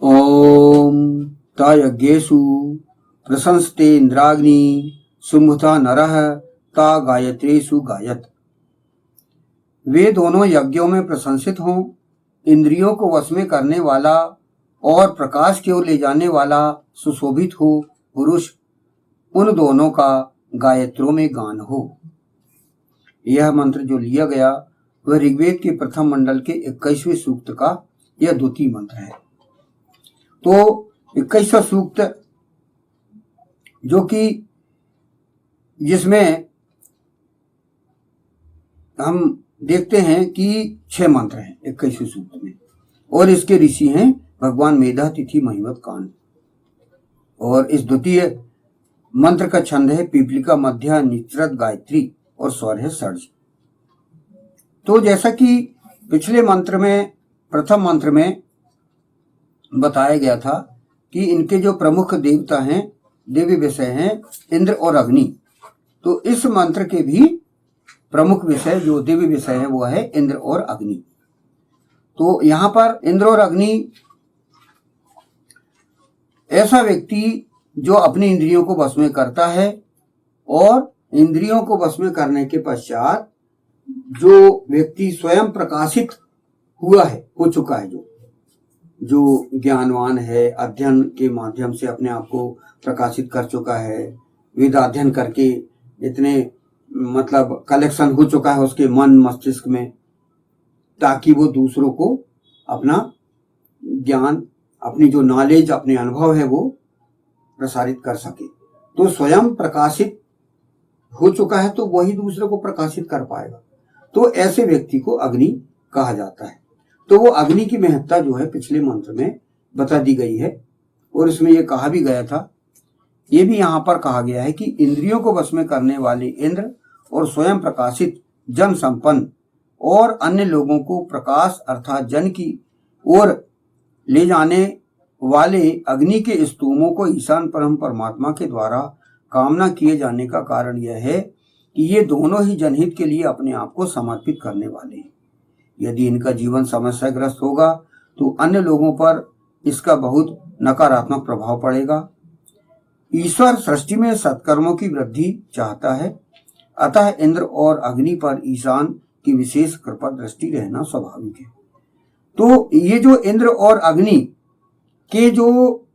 ओम ता यज्ञेषु प्रशंसते इंद्राग्नि सुम्भता नरः ता गायत्रेषु गायत। वे दोनों यज्ञों में प्रशंसित हों, इंद्रियों को वश में करने वाला और प्रकाश की ओर ले जाने वाला सुशोभित हो पुरुष, उन दोनों का गायत्रों में गान हो। यह मंत्र जो लिया गया वह ऋग्वेद के प्रथम मंडल के 21वें सूक्त का यह द्वितीय मंत्र है। तो 21वां सूक्त जो कि जिसमें हम देखते हैं कि 6 मंत्र हैं 21वें सूक्त में, और इसके ऋषि हैं भगवान मेधा तिथि महिमत कांड। और इस द्वितीय मंत्र का छंद है पीपलिका मध्य निचरत गायत्री और स्वर है षड्ज। तो जैसा कि पिछले मंत्र में प्रथम मंत्र में बताया गया था कि इनके जो प्रमुख देवता हैं, देवी विषय हैं इंद्र और अग्नि, तो इस मंत्र के भी प्रमुख विषय जो देवी विषय है वो है इंद्र और अग्नि। तो यहां पर इंद्र और अग्नि ऐसा व्यक्ति जो अपनी इंद्रियों को वश में करता है और इंद्रियों को वश में करने के पश्चात जो व्यक्ति स्वयं प्रकाशित हुआ है, हो चुका है, जो ज्ञानवान है, अध्ययन के माध्यम से अपने आप को प्रकाशित कर चुका है, वेदाध्ययन करके इतने मतलब कलेक्शन हो चुका है उसके मन मस्तिष्क में, ताकि वो दूसरों को अपना ज्ञान, अपनी जो नॉलेज, अपने अनुभव है वो प्रसारित कर सके। तो स्वयं प्रकाशित हो चुका है तो वही दूसरे को प्रकाशित कर पाएगा। तो ऐसे व्यक्ति को अग्नि कहा जाता है। तो वो अग्नि की महत्ता जो है पिछले मंत्र में बता दी गई है, और इसमें यह कहा भी गया था, ये भी यहाँ पर कहा गया है कि इंद्रियों को वश में करने वाले इंद्र और स्वयं प्रकाशित जन संपन्न और अन्य लोगों को प्रकाश अर्थात जन की ओर ले जाने वाले अग्नि के स्तूमों को ईशान परम परमात्मा के द्वारा कामना किए जाने का कारण यह है कि ये दोनों ही जनहित के लिए अपने आप को समर्पित करने वाले हैं। यदि इनका जीवन समस्याग्रस्त होगा तो अन्य लोगों पर इसका बहुत नकारात्मक प्रभाव पड़ेगा। ईश्वर सृष्टि में सत्कर्मों की वृद्धि चाहता है, अतः इंद्र और अग्नि पर ईशान की विशेष कृपा दृष्टि रहना स्वाभाविक है। तो ये जो इंद्र और अग्नि के जो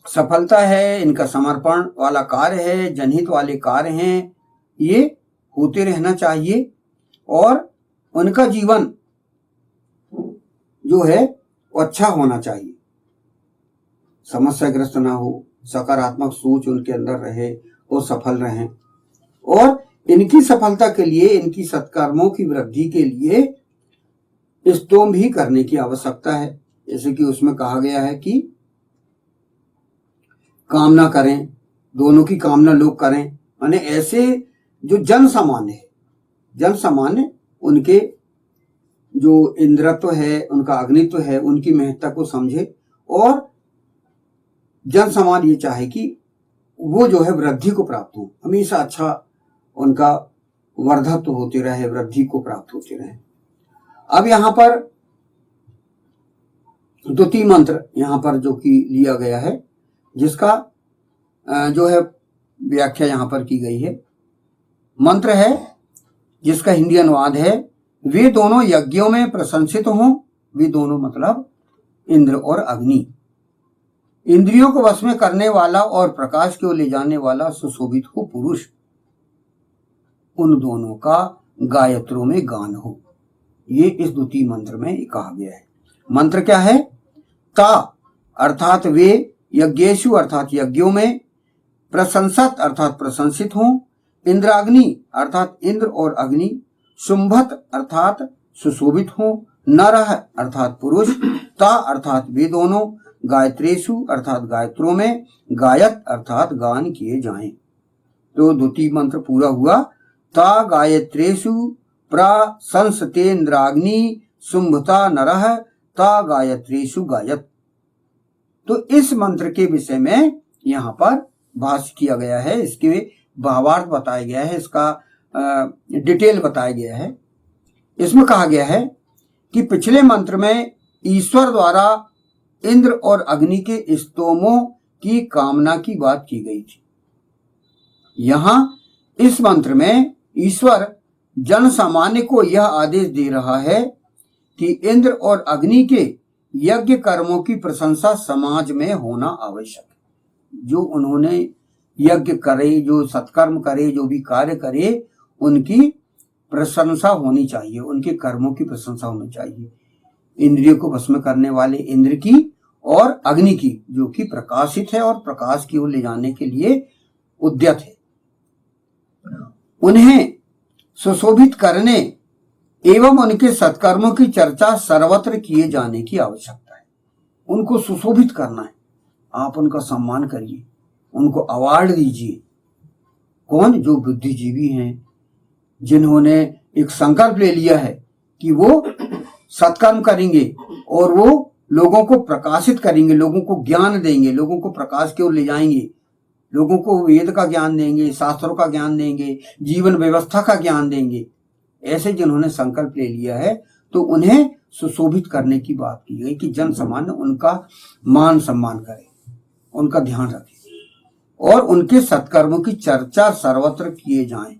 सफलता है, इनका समर्पण वाला कार्य है, जनहित वाले कार्य हैं, ये होते रहना चाहिए और उनका जीवन जो है वो अच्छा होना चाहिए, समस्याग्रस्त ना हो, सकारात्मक सोच उनके अंदर रहे और सफल रहें। और इनकी सफलता के लिए, इनकी सत्कर्मों की वृद्धि के लिए स्तोम भी करने की आवश्यकता है। जैसे कि उसमें कहा गया है कि कामना करें, दोनों की कामना लोग करें, माने ऐसे जो जन सामान्य है, जन सामान्य उनके जो इंद्रत्व है, उनका अग्नित्व है, उनकी महत्ता को समझे और जन सामान्य ये चाहे कि वो जो है वृद्धि को प्राप्त हो, हमेशा अच्छा उनका वर्धत्व होते रहे, वृद्धि को प्राप्त होते रहे। अब यहाँ पर द्वितीय मंत्र यहाँ पर जो कि लिया गया है, जिसका जो है व्याख्या यहाँ पर की गई है। मंत्र है जिसका हिंदी अनुवाद है, वे दोनों यज्ञों में प्रशंसित हों। वे दोनों मतलब इंद्र और अग्नि, इंद्रियों को वश में करने वाला और प्रकाश की ओर ले जाने वाला सुशोभित हो पुरुष, उन दोनों का गायत्रों में गान हो। ये इस द्वितीय मंत्र में कहा गया है। मंत्र क्या है? ता अर्थात वे, यज्ञेषु अर्थात यज्ञों में, प्रशंसत अर्थात प्रशंसित हों, इंद्राग्नि अर्थात इंद्र और अग्नि, शुंभत अर्थात सुशोभित हों, नरः अर्थात पुरुष, ता अर्थात वे दोनों, गायत्रेषु अर्थात गायत्रों में, गायत अर्थात गान किए जाएं। तो द्वितीय मंत्र पूरा हुआ, ता गायत्रेषु प्रशंसतेन्द्राग्नि शुंभता नरः ता गायत्रेषु गायत। तो इस मंत्र के विषय में यहाँ पर भाष्य किया गया है, इसके भावार्थ बताया गया है, इसका डिटेल बताया गया है। इसमें कहा गया है कि पिछले मंत्र में ईश्वर द्वारा इंद्र और अग्नि के स्तोमों की कामना की बात की गई थी। यहां इस मंत्र में ईश्वर जन सामान्य को यह आदेश दे रहा है कि इंद्र और अग्नि के यज्ञ कर्मों की प्रशंसा समाज में होना आवश्यक है। जो उन्होंने यज्ञ करे, जो सत्कर्म करे, जो भी कार्य करे, उनकी प्रशंसा होनी चाहिए, उनके कर्मों की प्रशंसा होनी चाहिए। इंद्रियों को भस्म करने वाले इंद्र की और अग्नि की, जो कि प्रकाशित है और प्रकाश की ओर ले जाने के लिए उद्यत है, उन्हें सुशोभित करने एवं उनके सत्कर्मों की चर्चा सर्वत्र किए जाने की आवश्यकता है। उनको सुशोभित करना है, आप उनका सम्मान करिए, उनको अवार्ड दीजिए। कौन? जो बुद्धिजीवी हैं, जिन्होंने एक संकल्प ले लिया है कि वो सत्कर्म करेंगे और वो लोगों को प्रकाशित करेंगे, लोगों को ज्ञान देंगे, लोगों को प्रकाश की ओर ले जाएंगे, लोगों को वेद का ज्ञान देंगे, शास्त्रों का ज्ञान देंगे, जीवन व्यवस्था का ज्ञान देंगे। ऐसे जिन्होंने संकल्प ले लिया है तो उन्हें सुशोभित करने की बात की गई कि जन सामान्य उनका मान सम्मान करे, उनका ध्यान रखे और उनके सत्कर्मों की चर्चा सर्वत्र किए जाएं।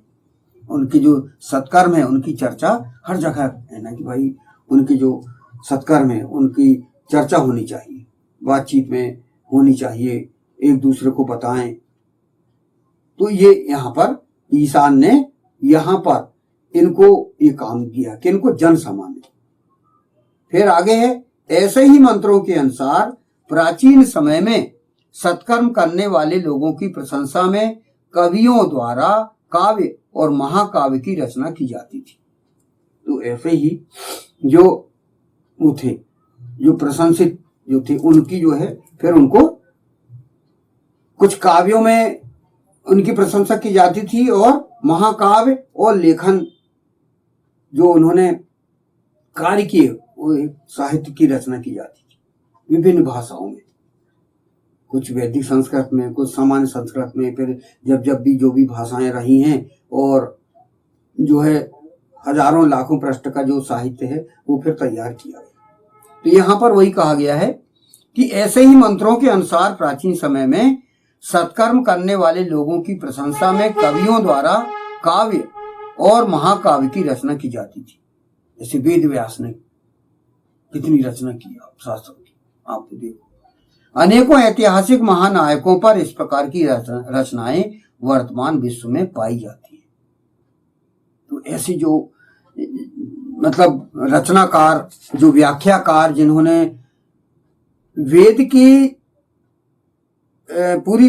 उनके जो सत्कर्म है उनकी चर्चा हर जगह है ना, कि भाई उनके जो सत्कर्म है उनकी चर्चा होनी चाहिए, बातचीत में होनी चाहिए, एक दूसरे को बताएं। तो ये यहाँ पर ईशान ने यहाँ पर इनको ये काम किया कि इनको जन सामान्य। फिर आगे है, ऐसे ही मंत्रों के अनुसार प्राचीन समय में सत्कर्म करने वाले लोगों की प्रशंसा में कवियों द्वारा काव्य और महाकाव्य की रचना की जाती थी। तो ऐसे ही जो वो थे, जो प्रशंसित जो थे, उनकी जो है फिर उनको कुछ काव्यों में उनकी प्रशंसा की जाती थी और महाकाव्य और लेखन जो उन्होंने कार्य किए वो साहित्य की रचना की जाती थी विभिन्न भाषाओं में, कुछ वैदिक संस्कृत में, कुछ सामान्य संस्कृत में, फिर जब भी जो भी भाषाएं रही हैं और जो है हजारों लाखों पृष्ठ का जो साहित्य है वो फिर तैयार किया गया। तो यहाँ पर वही कहा गया है कि ऐसे ही मंत्रों के अनुसार प्राचीन समय में सत्कर्म करने वाले लोगों की प्रशंसा में कवियों द्वारा काव्य और महाकाव्य की रचना की जाती थी। जैसे वेद व्यास ने कितनी रचना की शास्त्रों की, आप देखो। अनेकों ऐतिहासिक महानायकों पर इस प्रकार की रचनाएं वर्तमान विश्व में पाई जाती है। तो ऐसी जो मतलब रचनाकार, जो व्याख्याकार, जिन्होंने वेद की पूरी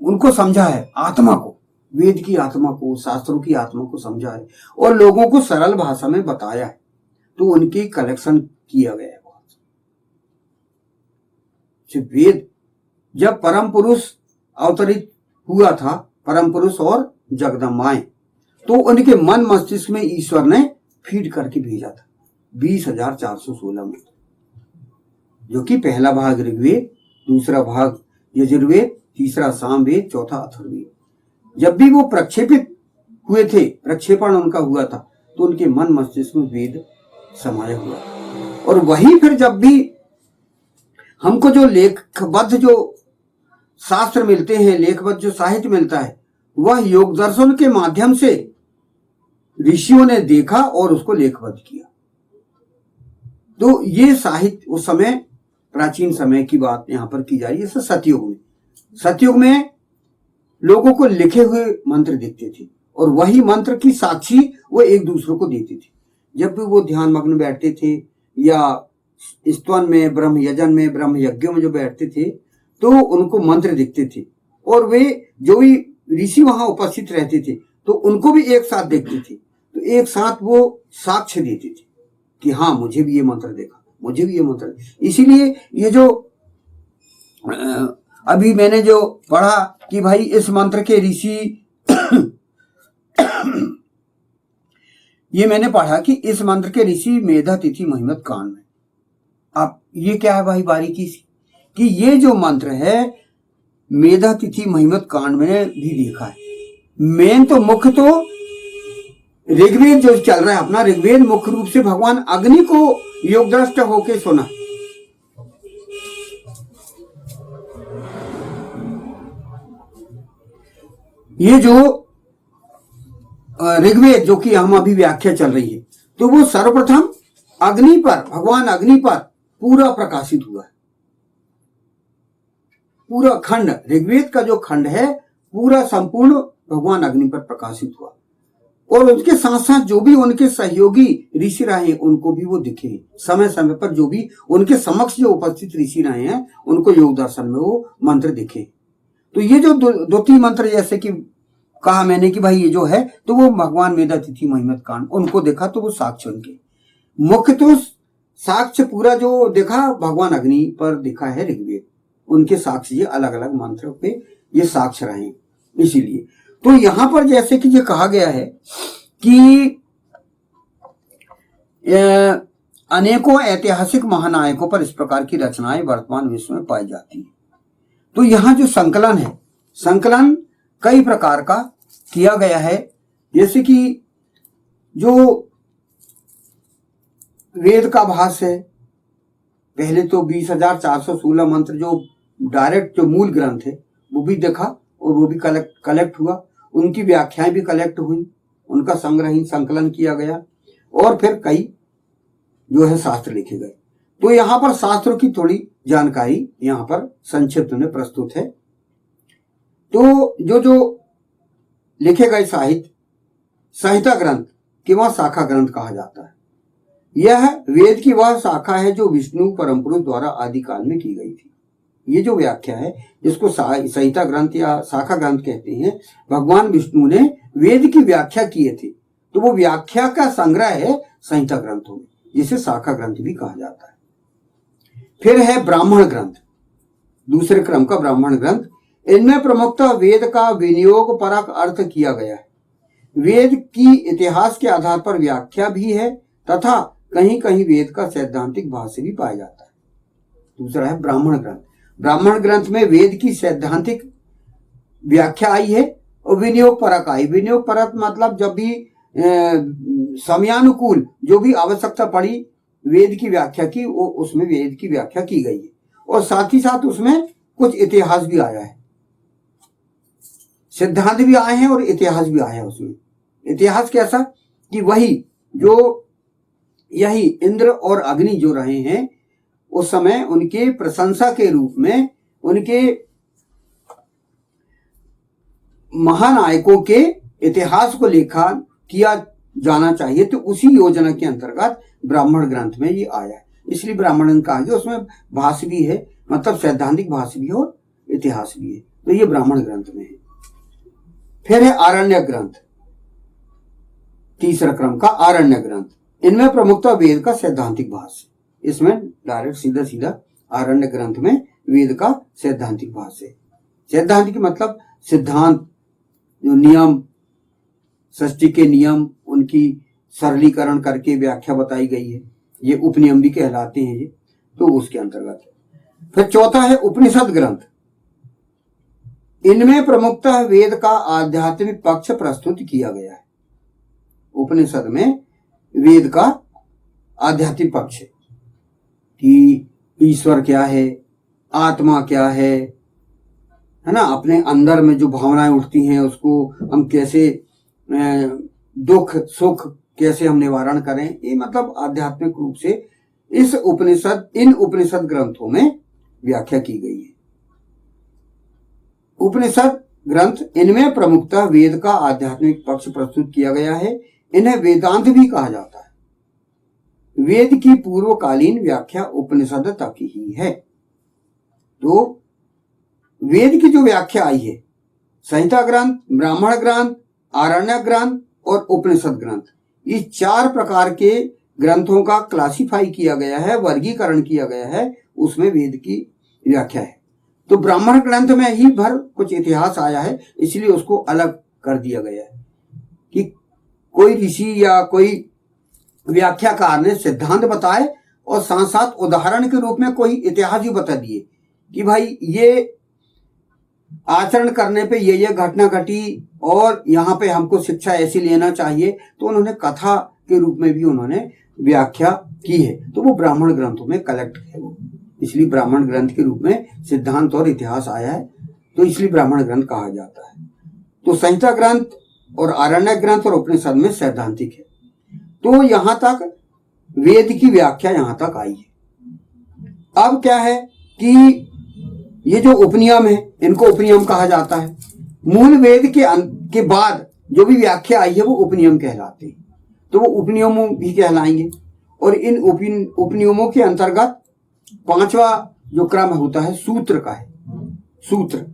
उनको समझा है, आत्मा को, वेद की आत्मा को, शास्त्रों की आत्मा को समझा है और लोगों को सरल भाषा में बताया है, तो उनकी कलेक्शन किया गया है। वेद जब परम पुरुष अवतरित हुआ था, परम पुरुष और जगदम्बाएं, तो उनके मन मस्तिष्क में ईश्वर ने फीड करके भेजा था 20,416 मंत्र, जो कि पहला भाग ऋग्वेद, दूसरा भाग यजुर्वेद, तीसरा सामवेद, चौथा अथर्ववेद। जब भी वो प्रक्षेपित हुए थे, प्रक्षेपण उनका हुआ था, तो उनके मन मस्तिष्क में वेद समाया हुआ। और वही फिर जब भी हमको जो लेखबद्ध जो शास्त्र मिलते हैं, लेखबद्ध जो साहित्य मिलता है, वह योग दर्शन के माध्यम से ऋषियों ने देखा और उसको लेखबद्ध किया। तो ये साहित्य उस समय, प्राचीन समय की बात यहां पर की जा रही है। सतयुग में, सतयुग में लोगों को लिखे हुए मंत्र दिखते थे और वही मंत्र की साक्षी वो एक दूसरे को देते थे। जब भी वो ध्यान मग्न बैठते थे या स्तवन में, ब्रह्म यजन में, ब्रह्म यज्ञों में जो बैठते थे, तो उनको मंत्र दिखते थे और वे जो भी ऋषि वहां उपस्थित रहते थे तो उनको भी एक साथ देखते थे, तो एक साथ वो साक्ष्य देते थे कि हाँ, मुझे भी ये मंत्र देखा, मुझे भी ये मंत्र। इसीलिए ये जो अभी मैंने जो पढ़ा कि भाई इस मंत्र के ऋषि ये मैंने पढ़ा कि इस मंत्र के ऋषि मेधा तिथि महिमत कांड में। अब ये क्या है भाई बारीकी सी, कि ये जो मंत्र है मेधा तिथि महिमत कांड में भी देखा है। मेन तो मुख्य तो ऋग्वेद जो चल रहा है अपना, ऋग्वेद मुख्य रूप से भगवान अग्नि को योगदृष्ट होके सुना, ये जो ऋग्वेद जो कि हम अभी व्याख्या चल रही है, तो वो सर्वप्रथम अग्नि पर, भगवान अग्नि पर पूरा प्रकाशित हुआ है। पूरा खंड, ऋग्वेद का जो खंड है पूरा संपूर्ण भगवान अग्नि पर प्रकाशित हुआ। और उसके साथ साथ जो भी उनके सहयोगी ऋषि रहे उनको भी वो दिखे, समय समय पर जो भी उनके समक्ष जो उपस्थित ऋषि रहे हैं उनको योग दर्शन में वो मंत्र दिखे। तो ये जो दो तीन मंत्र जैसे कि कहा मैंने कि भाई ये जो है, तो वो भगवान मेधातिथि महिमत कांड उनको देखा, तो वो साक्ष्य उनके मुख्य, तो साक्ष्य पूरा जो देखा भगवान अग्नि पर दिखा है ऋग्वेद, उनके साक्ष्य ये अलग अलग मंत्रों पे ये साक्ष्य रहे। इसीलिए तो यहां पर जैसे कि ये कहा गया है कि अनेकों ऐतिहासिक महानायकों पर इस प्रकार की रचनाएं वर्तमान विश्व में पाई जाती है। तो यहां जो संकलन है, संकलन कई प्रकार का किया गया है। जैसे कि जो वेद का भाष्य है, पहले तो 20,416 मंत्र जो डायरेक्ट जो मूल ग्रंथ है वो भी देखा और वो भी कलेक्ट हुआ, उनकी व्याख्याएं भी कलेक्ट हुई, उनका संग्रही संकलन किया गया, और फिर कई जो है शास्त्र लिखे गए। तो यहाँ पर शास्त्रों की थोड़ी जानकारी यहाँ पर संक्षिप्त में प्रस्तुत है। तो जो लिखे गए साहित्य, संहिता ग्रंथ कि वह शाखा ग्रंथ कहा जाता है। यह वेद की वह शाखा है जो विष्णु परम पुरुष द्वारा आदिकाल में की गई थी। ये जो व्याख्या है जिसको संहिता ग्रंथ या शाखा ग्रंथ कहते हैं, भगवान विष्णु ने वेद की व्याख्या किए थे, तो वो व्याख्या का संग्रह है संहिता ग्रंथों में, जिसे शाखा ग्रंथ भी कहा जाता है। फिर है ब्राह्मण ग्रंथ, दूसरे क्रम का ब्राह्मण ग्रंथ। इनमें प्रमुखतः वेद का विनियोग परक अर्थ किया गया है। वेद की इतिहास के आधार पर व्याख्या भी है तथा कहीं कहीं वेद का सैद्धांतिक भाष्य भी पाया जाता है। दूसरा है ब्राह्मण ग्रंथ। ब्राह्मण ग्रंथ में वेद की सैद्धांतिक व्याख्या आई है और विनियोग परक आई। विनियोग परक मतलब जब भी समयानुकूल जो भी आवश्यकता पड़ी वेद की व्याख्या की, वो उसमें वेद की व्याख्या की गई है, और साथ ही साथ उसमें कुछ इतिहास भी आया है, सिद्धांत भी आए हैं और इतिहास भी आया है। उसमें इतिहास कैसा कि वही जो यही इंद्र और अग्नि जो रहे हैं उस समय उनके प्रशंसा के रूप में उनके महानायकों के इतिहास को लेखा किया जाना चाहिए, तो उसी योजना के अंतर्गत ब्राह्मण ग्रंथ में ये आया है। इसलिए ब्राह्मण कहा गया, उसमें भाष्य भी है, मतलब सैद्धांतिक भाष्य भी और इतिहास भी है, तो ये ब्राह्मण ग्रंथ में है। फिर है आरण्य ग्रंथ, तीसरा क्रम का आरण्य ग्रंथ। इनमें प्रमुखता वेद का सैद्धांतिक भाष्य, इसमें डायरेक्ट सीधा सीधा आरण्य ग्रंथ में वेद का सैद्धांतिक भाष्य। सैद्धांतिक मतलब सिद्धांत, जो नियम, षष्ठी के नियम, उनकी सरलीकरण करके व्याख्या बताई गई है, ये उपनियम भी कहलाते हैं ये, तो उसके अंतर्गत है। फिर चौथा है उपनिषद ग्रंथ। इनमें प्रमुखतः वेद का आध्यात्मिक पक्ष प्रस्तुत किया गया है। उपनिषद में वेद का आध्यात्मिक पक्ष कि ईश्वर क्या है, आत्मा क्या है ना, अपने अंदर में जो भावनाएं उठती हैं उसको हम कैसे, दुख सुख कैसे हम निवारण करें, ये मतलब आध्यात्मिक रूप से इन उपनिषद ग्रंथों में व्याख्या की गई है। उपनिषद ग्रंथ, इनमें प्रमुखतः वेद का आध्यात्मिक पक्ष प्रस्तुत किया गया है। इन्हें वेदांत भी कहा जाता है। वेद की पूर्वकालीन व्याख्या उपनिषद तक ही है। तो वेद की जो व्याख्या आई है, संहिता ग्रंथ, ब्राह्मण ग्रंथ, आरण्य ग्रंथ और उपनिषद ग्रंथ, ये चार प्रकार के ग्रंथों का क्लासिफाई किया गया है, वर्गीकरण किया गया है, उसमें वेद की व्याख्या है। तो ब्राह्मण ग्रंथ में ही भर कुछ इतिहास आया है, इसलिए उसको अलग कर दिया गया है कि कोई ऋषि या कोई व्याख्याकार ने सिद्धांत बताए और साथ साथ उदाहरण के रूप में कोई इतिहास भी बता दिए कि भाई ये आचरण करने पे ये घटना घटी और यहाँ पे हमको शिक्षा ऐसी लेना चाहिए, तो उन्होंने कथा के रूप में भी उन्होंने व्याख्या की है, तो वो ब्राह्मण ग्रंथों में कलेक्ट है वो, इसलिए ब्राह्मण ग्रंथ के रूप में सिद्धांत और इतिहास आया है, तो इसलिए ब्राह्मण ग्रंथ कहा जाता है। तो संहिता ग्रंथ और आरण्यक ग्रंथ और उपनिषद में सैद्धांतिक है। तो यहां तक वेद की व्याख्या यहां तक आई है। अब क्या है कि ये जो उपनियम है, इनको उपनियम कहा जाता है। मूल वेद के बाद जो भी व्याख्या आई है वो उपनियम कहलाते हैं, तो वो उपनियमों भी कहलाएंगे। और इन उपनियमों के अंतर्गत पांचवा जो क्रम होता है सूत्र का है, सूत्र,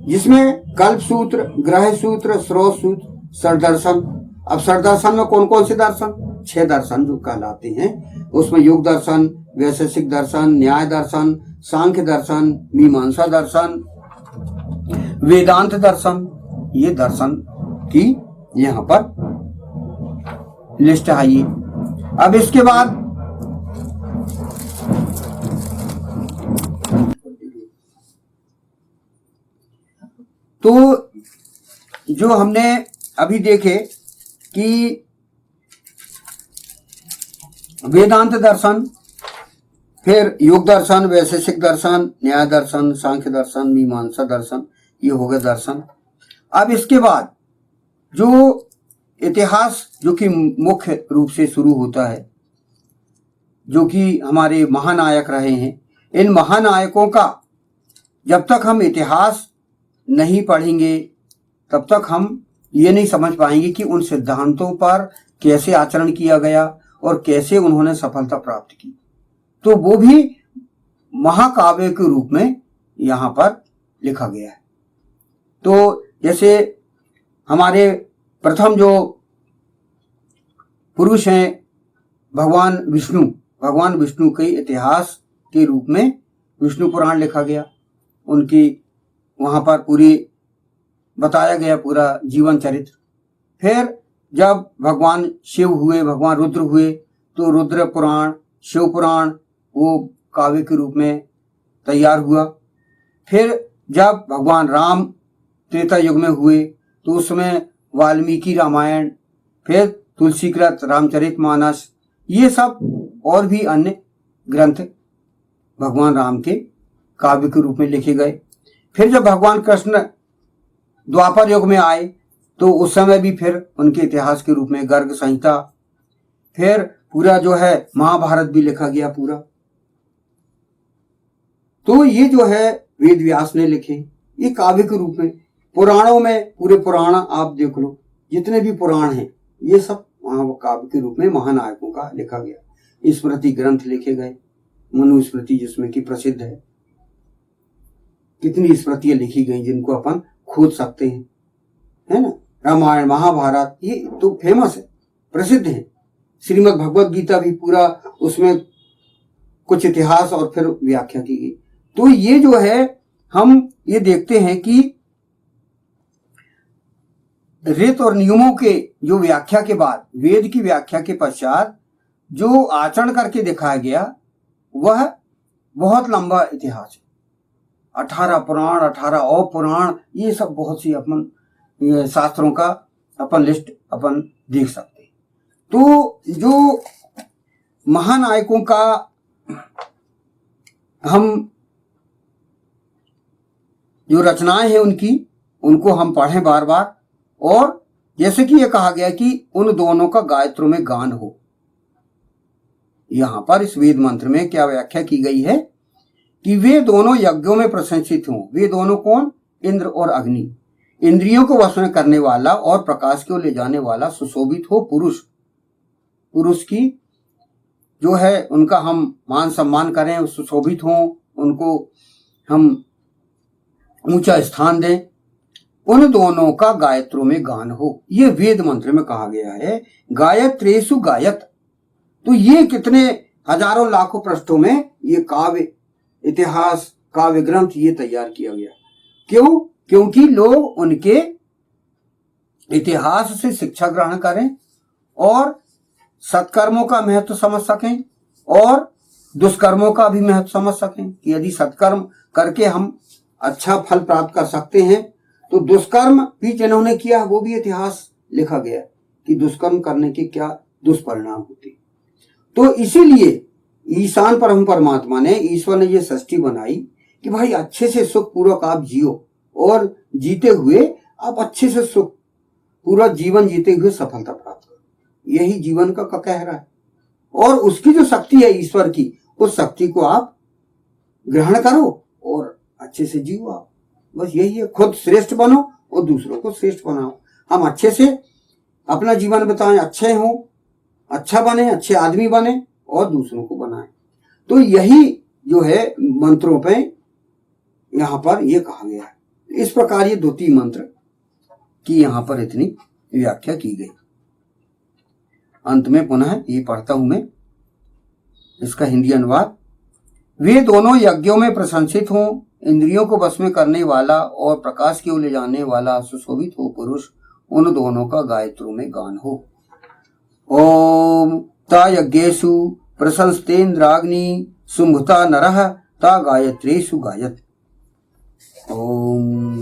जिसमें कल्प सूत्र, ग्रह सूत्र, स्रोत सूत्र, सरदर्शन। अब सरदर्शन में कौन कौन से दर्शन? 6 दर्शन जो कहलाते हैं, उसमें योग दर्शन, वैशेषिक दर्शन, न्याय दर्शन, सांख्य दर्शन, मीमांसा दर्शन, वेदांत दर्शन, ये दर्शन की यहां पर लिस्ट आई। अब इसके बाद तो जो हमने अभी देखे कि वेदांत दर्शन, फिर योग दर्शन, वैशेषिक दर्शन, न्याय दर्शन, सांख्य दर्शन, मीमांसा दर्शन, ये हो गए दर्शन। अब इसके बाद जो इतिहास जो कि मुख्य रूप से शुरू होता है, जो कि हमारे महानायक रहे हैं, इन महानायकों का जब तक हम इतिहास नहीं पढ़ेंगे तब तक हम ये नहीं समझ पाएंगे कि उन सिद्धांतों पर कैसे आचरण किया गया और कैसे उन्होंने सफलता प्राप्त की। तो वो भी महाकाव्य के रूप में यहाँ पर लिखा गया है। तो जैसे हमारे प्रथम जो पुरुष हैं भगवान विष्णु के इतिहास के रूप में विष्णु पुराण लिखा गया। उनकी वहां पर पूरी बताया गया पूरा जीवन चरित्र। फिर जब भगवान शिव हुए, भगवान रुद्र हुए, तो रुद्र पुराण, शिव पुराण वो काव्य के रूप में तैयार हुआ। फिर जब भगवान राम त्रेता युग में हुए तो उसमें वाल्मीकि रामायण, फिर तुलसीकृत रामचरितमानस, ये सब और भी अन्य ग्रंथ भगवान राम के काव्य के रूप में लिखे गए। फिर जब भगवान कृष्ण द्वापर युग में आए तो उस समय भी फिर उनके इतिहास के रूप में गर्ग संहिता, फिर पूरा जो है महाभारत भी लिखा गया पूरा। तो ये जो है वेद व्यास ने लिखे, ये काव्य के रूप में। पुराणों में पूरे पुराण आप देख लो, जितने भी पुराण हैं ये सब वहां काव्य के रूप में महानायकों का लिखा गया। स्मृति ग्रंथ लिखे गए, मनुस्मृति जिसमें कि प्रसिद्ध है, कितनी स्मृतियां लिखी गई जिनको अपन खोज सकते हैं, है ना। रामायण, महाभारत ये तो फेमस है, प्रसिद्ध है। श्रीमद् भगवत गीता भी पूरा, उसमें कुछ इतिहास और फिर व्याख्या की गई। तो ये जो है हम ये देखते हैं कि रीत और नियमों के जो व्याख्या के बाद, वेद की व्याख्या के पश्चात जो आचरण करके दिखाया गया वह बहुत लंबा इतिहास है। 18 पुराण, 18 और पुराण, ये सब बहुत सी अपन शास्त्रों का अपन लिस्ट अपन देख सकते हैं। तो जो महानायकों का हम जो रचनाएं हैं उनको हम पढ़ें बार बार। और जैसे कि ये कहा गया कि उन दोनों का गायत्रों में गान हो, यहां पर इस वेद मंत्र में क्या व्याख्या की गई है कि वे दोनों यज्ञों में प्रशंसित हों। वे दोनों कौन? इंद्र और अग्नि। इंद्रियों को वश में करने वाला और प्रकाश को ले जाने वाला सुशोभित हो पुरुष। पुरुष की जो है उनका हम मान सम्मान करें, सुशोभित हों, उनको हम ऊंचा स्थान दें। उन दोनों का गायत्रों में गान हो, ये वेद मंत्र में कहा गया है। गायत्रेषु गायत। तो ये कितने हजारों लाखों पृष्ठों में ये काव्य इतिहास, काव्य ग्रंथ ये तैयार किया गया। क्यों? क्योंकि लोग उनके इतिहास से शिक्षा ग्रहण करें और सत्कर्मों का महत्व समझ सकें और दुष्कर्मों का भी महत्व समझ सकें कि यदि सत्कर्म करके हम अच्छा फल प्राप्त कर सकते हैं तो दुष्कर्म भी जिन्होंने किया वो भी इतिहास लिखा गया कि दुष्कर्म करने के क्या दुष्परिणाम होते। तो इसीलिए ईशान परम परमात्मा ने, ईश्वर ने ये सृष्टि बनाई कि भाई अच्छे से सुख पूर्वक आप जियो और जीते हुए आप अच्छे से सुख पूरा जीवन जीते हुए सफलता प्राप्त करो। यही जीवन का कहरा है। और उसकी जो शक्ति है ईश्वर की, उस शक्ति को आप ग्रहण करो और अच्छे से जियो आप। बस यही है, खुद श्रेष्ठ बनो और दूसरों को श्रेष्ठ बनाओ। हम अच्छे से अपना जीवन बिताएं, अच्छे हों, अच्छा बने, अच्छे आदमी बने और दूसरों को बनाएं। तो यही जो है मंत्रों पे यहाँ पर ये कहा गया है। इस प्रकार ये 2-3 मंत्र की यहाँ पर इतनी व्याख्या की गई। अंत में पुनः ये पढ़ता हूं मैं इसका हिंदी अनुवाद। वे दोनों यज्ञों में प्रशंसित हों, इंद्रियों को वश में करने वाला और प्रकाश की ओर ले जाने वाला सुशोभित हो पुरुष, उन दोनों का गायत्रों में गान हो। ओम ता यज्ञेषु प्रशंस्तेन्द्राग्नि शुंभता नरः ता गायत्रेषु गायत्। ओम।